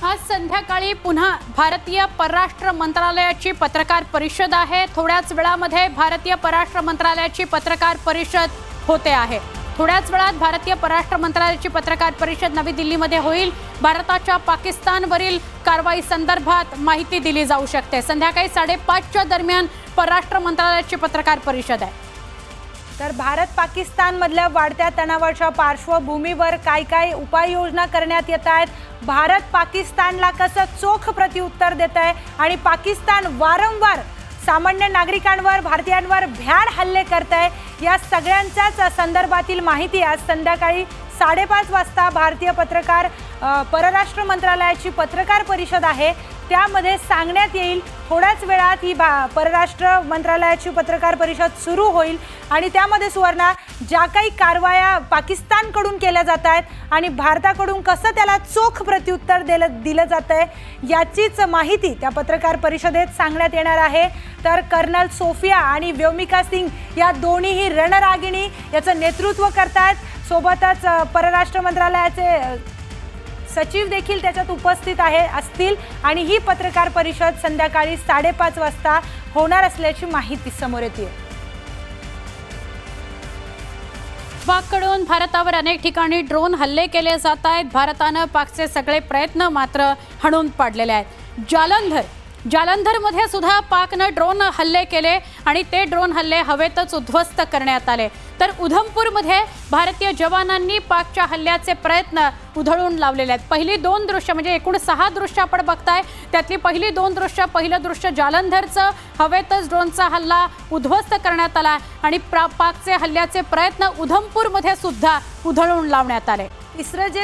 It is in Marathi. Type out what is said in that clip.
आज संध्याकाळी पुन्हा भारतीय परराष्ट्र मंत्रालयाची पत्रकार परिषद आहे। थोड्याच वेळामध्ये भारतीय परराष्ट्र मंत्रालयाची पत्रकार परिषद होते आहे। थोड्याच वेळात भारतीय परराष्ट्र मंत्रालयाची पत्रकार परिषद नवी दिल्लीमध्ये होईल। भारताच्या पाकिस्तानवरील कारवाई संदर्भात माहिती दिली जाऊ शकते। संध्याकाळी 5:30च्या दरम्यान परराष्ट्र मंत्रालयाची पत्रकार परिषद आहे। तर भारत पाकिस्तान मधल्या वाढत्या तणावाच्या पार्श्वभूमीवर काय उपाययोजना करण्यात येत आहेत, भारत पाकिस्तानला कसं चोख प्रत्युत्तर देत आहे आणि पाकिस्तान वारंवार सामान्य नागरिकांवर भारतीयांवर भ्याड हल्ले करत आहे, या सगळ्यांच्याच संदर्भातील माहिती आज संध्याकाळी 5:30 वाजता भारतीय परराष्ट्र मंत्रालयाची पत्रकार परिषद आहे त्यामध्ये सांगण्यात येईल। थोड्याच वेळात ही परराष्ट्र मंत्रालयाची पत्रकार परिषद सुरू होईल आणि त्यामध्ये सुवर्णा ज्या काही कारवाया पाकिस्तानकडून केल्या जात आहेत आणि भारताकडून कसं त्याला चोख प्रत्युत्तर दिलं जात आहे याचीच माहिती त्या पत्रकार परिषदेत सांगण्यात येणार आहे। तर कर्नल सोफिया आणि व्योमिका सिंग या दोन्हीही रणरागिणी याचं नेतृत्व करतात। सोबतच परराष्ट्र मंत्रालयाचे सचिव देखील त्याच्यात उपस्थित असतील आणि ही पत्रकार परिषद संध्याकाळी 5:30 वाजता होणार असल्याची माहिती समोर येते। पाककडून भारतावर अनेक ठिकाणी ड्रोन हल्ले केले जात आहेत। भारताने पाकचे सगळे प्रयत्न मात्र हाणून पाडलेले आहेत। जालंधरमध्ये सुद्धा पाकने ड्रोन हल्ले केले आणि ते ड्रोन हल्ले हवेतच उद्ध्वस्त करण्यात आले। तर उधमपूरमध्ये भारतीय जवानांनी पाकच्या हल्ल्याचे प्रयत्न उधळून लावलेले आहेत। पहिली 2 दृश्य म्हणजे एकूण 6 दृश्य आपण बघताय, त्यातली पहिली 2 दृश्य, पहिलं दृश्य जालंधरचं, हवेतच ड्रोनचा हल्ला उद्ध्वस्त करण्यात आला आणि पाकचे हल्ल्याचे प्रयत्न उधमपूरमध्ये सुद्धा उधळून लावण्यात आले।